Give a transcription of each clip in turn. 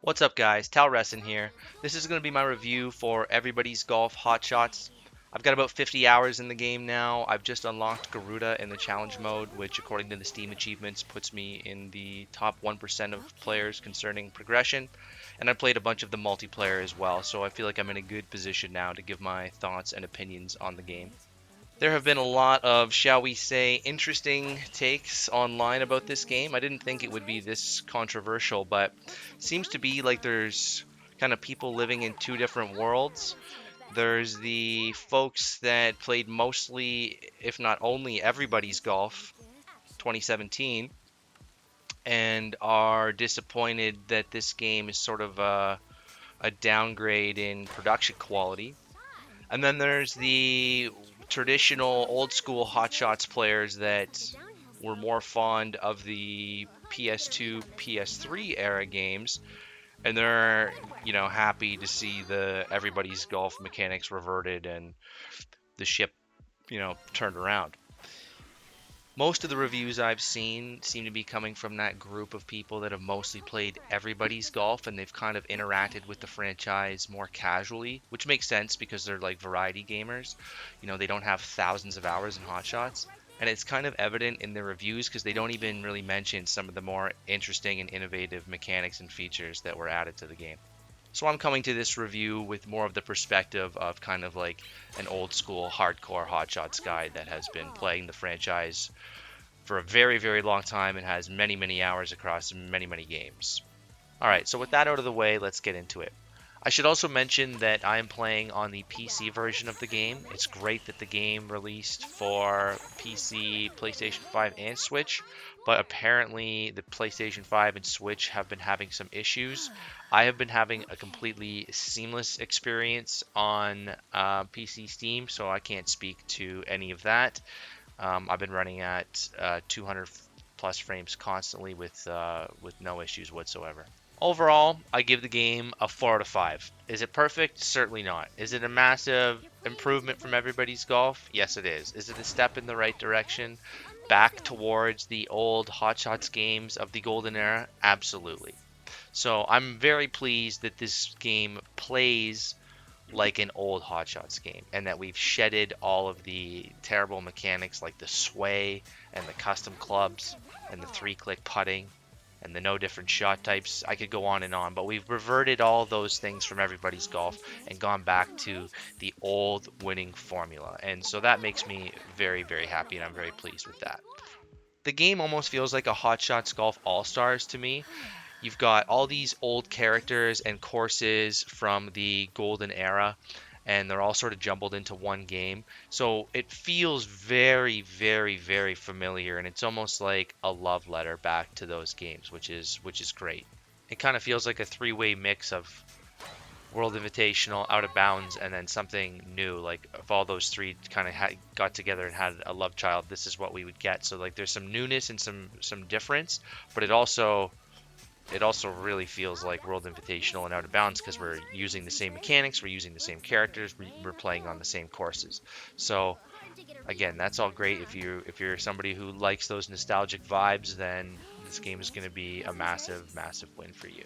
What's up, guys? Talresin here. This is going to be my review for Everybody's Golf Hot Shots. I've got about 50 hours in the game now. I've just unlocked Garuda in the challenge mode, which, according to the Steam achievements, puts me in the top 1% of players concerning progression. And I played a bunch of the multiplayer as well, so I feel like I'm in a good position now to give my thoughts and opinions on the game. There have been a lot of, shall we say, interesting takes online about this game. I didn't think it would be this controversial, but it seems to be like there's kind of people living in two different worlds. There's the folks that played mostly, if not only, Everybody's Golf 2017 and are disappointed that this game is sort of a downgrade in production quality. And then there's the traditional old school Hot Shots players that were more fond of the PS2, PS3 era games, and they're happy to see the everybody's golf mechanics reverted and the ship turned around. Most of the reviews I've seen seem to be coming from that group of people that have mostly played everybody's golf and they've kind of interacted with the franchise more casually, which makes sense because they're like variety gamers. They don't have thousands of hours in Hot Shots. And it's kind of evident in the reviews because they don't even really mention some of the more interesting and innovative mechanics and features that were added to the game. So I'm coming to this review with more of the perspective of kind of like an old school hardcore Hot Shots guy that has been playing the franchise for a very, very long time and has many, many hours across many, many games. All right, so with that out of the way, let's get into it. I should also mention that I am playing on the PC version of the game. It's great that the game released for PC, PlayStation 5, and Switch, but apparently the PlayStation 5 and Switch have been having some issues. I have been having a completely seamless experience on PC Steam, so I can't speak to any of that. I've been running at 200 plus frames constantly with no issues whatsoever. Overall, I give the game a 4 out of 5. Is it perfect? Certainly not. Is it a massive improvement from everybody's golf? Yes, it is. Is it a step in the right direction? Back towards the old Hot Shots games of the golden era? Absolutely. So I'm very pleased that this game plays like an old Hot Shots game and that we've shedded all of the terrible mechanics like the sway and the custom clubs and the three-click putting and the no different shot types. I could go on, but we've reverted all those things from everybody's golf and gone back to the old winning formula. And so that makes me very, very happy, and I'm very pleased with that. The game almost feels like a Hot Shots Golf All Stars to me. You've got all these old characters and courses from the golden era, and they're all sort of jumbled into one game. So it feels very, very, very familiar, and it's almost like a love letter back to those games, which is great. It kind of feels like a three-way mix of World Invitational, Out of Bounds, and then something new. Like if all those three kind of got together and had a love child, this is what we would get. So like there's some newness and some difference, but it also really feels like World Invitational and Out of Bounds because we're using the same mechanics, we're using the same characters, we're playing on the same courses. So again, that's all great. If you're somebody who likes those nostalgic vibes, then this game is going to be a massive, massive win for you.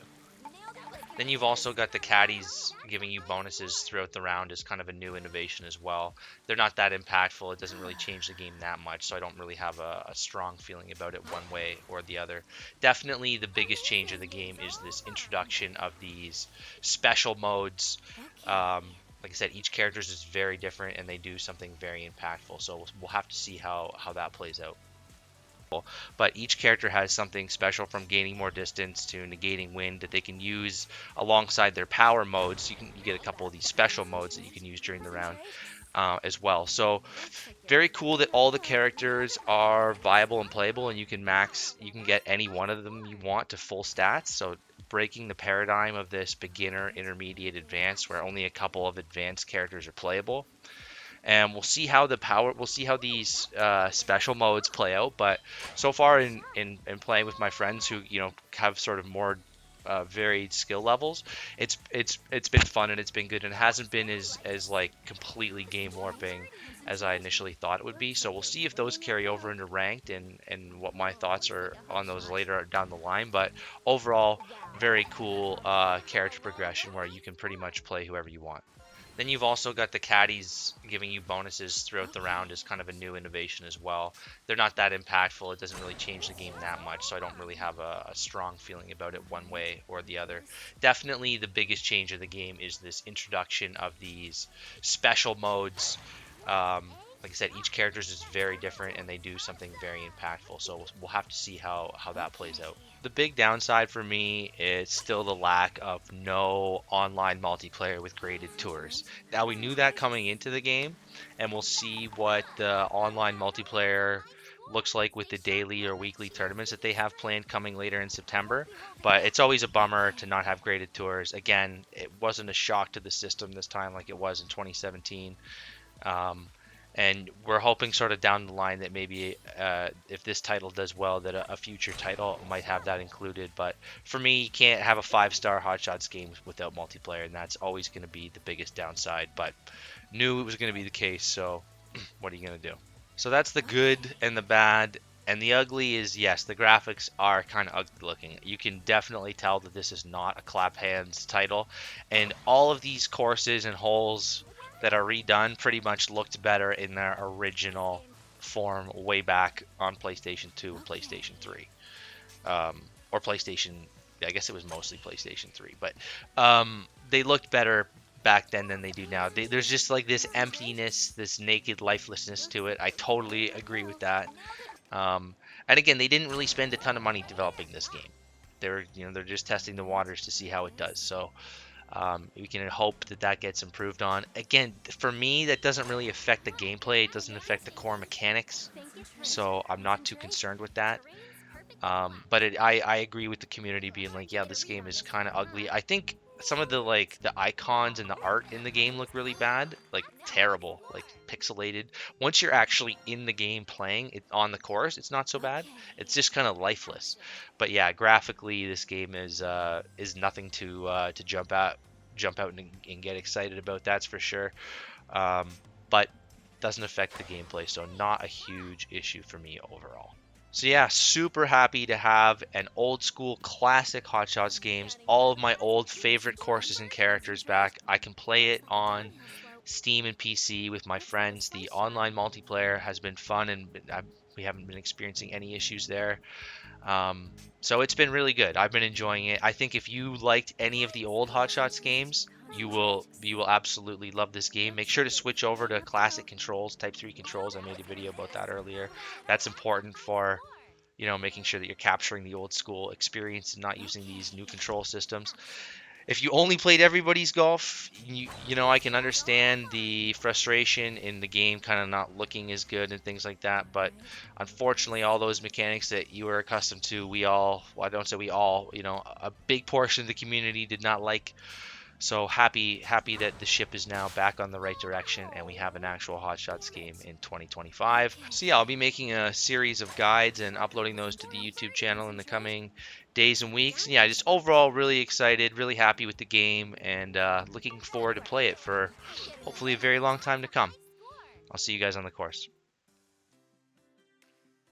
Then you've also got the caddies giving you bonuses throughout the round as kind of a new innovation as well. They're not that impactful. It doesn't really change the game that much, so I don't really have a strong feeling about it one way or the other. Definitely the biggest change in the game is this introduction of these special modes. Like I said, each character is very different and they do something very impactful. So we'll have to see how that plays out. But each character has something special from gaining more distance to negating wind that they can use alongside their power modes. You get a couple of these special modes that you can use during the round as well. So very cool that all the characters are viable and playable, and you can get any one of them you want to full stats. So breaking the paradigm of this beginner, intermediate, advanced, where only a couple of advanced characters are playable. And we'll see how these special modes play out. But so far in playing with my friends who have sort of more varied skill levels. It's been fun and it's been good, and it hasn't been as like completely game warping as I initially thought it would be. So we'll see if those carry over into ranked, and what my thoughts are on those later down the line. But overall, very cool character progression where you can pretty much play whoever you want. Then you've also got the caddies giving you bonuses throughout the round as kind of a new innovation as well. They're not that impactful. It doesn't really change the game that much, so I don't really have a strong feeling about it one way or the other. Definitely the biggest change of the game is this introduction of these special modes. Like I said, each character is very different and they do something very impactful. So we'll have to see how that plays out. The big downside for me is still the lack of no online multiplayer with graded tours. Now, we knew that coming into the game, and we'll see what the online multiplayer looks like with the daily or weekly tournaments that they have planned coming later in September. But it's always a bummer to not have graded tours. Again, it wasn't a shock to the system this time like it was in 2017. And we're hoping sort of down the line that maybe if this title does well, that a future title might have that included. But for me, you can't have a 5-star Hot Shots game without multiplayer, and that's always going to be the biggest downside. But knew it was going to be the case, so what are you going to do? So that's the good and the bad. And the ugly is, yes, the graphics are kind of ugly looking. You can definitely tell that this is not a clap hands title. And all of these courses and holes that are redone pretty much looked better in their original form way back on PlayStation 2 and PlayStation 3. Or PlayStation, I guess it was mostly PlayStation 3. But they looked better back then than they do now. There's just like this emptiness, this naked lifelessness to it. I totally agree with that. And again, they didn't really spend a ton of money developing this game. They're just testing the waters to see how it does. So we can hope that gets improved on. Again, for me, that doesn't really affect the gameplay. It doesn't affect the core mechanics, so I'm not too concerned with that. But I agree with the community being like, yeah, this game is kind of ugly. I think some of the icons and the art in the game look really bad, like terrible, like pixelated. Once you're actually in the game playing it on the course, it's not so bad. It's just kind of lifeless. But yeah, graphically, this game is nothing to jump out and get excited about. That's for sure. But doesn't affect the gameplay, so not a huge issue for me overall. So yeah, super happy to have an old school classic Hot Shots games, all of my old favorite courses and characters back. I can play it on Steam and PC with my friends. The online multiplayer has been fun, and we haven't been experiencing any issues there. So it's been really good. I've been enjoying it. I think if you liked any of the old Hot Shots games, you will absolutely love this game. Make sure to switch over to classic controls, Type 3 controls. I made a video about that earlier. That's important for making sure that you're capturing the old school experience and not using these new control systems. If you only played Everybody's Golf, I can understand the frustration in the game kind of not looking as good and things like that. But unfortunately, all those mechanics that you were accustomed to, well, I don't say we all, a big portion of the community did not like. So happy that the ship is now back on the right direction and we have an actual Hot Shots game in 2025. So yeah, I'll be making a series of guides and uploading those to the YouTube channel in the coming days and weeks. And yeah, just overall really excited, really happy with the game, and looking forward to play it for hopefully a very long time to come. I'll see you guys on the course.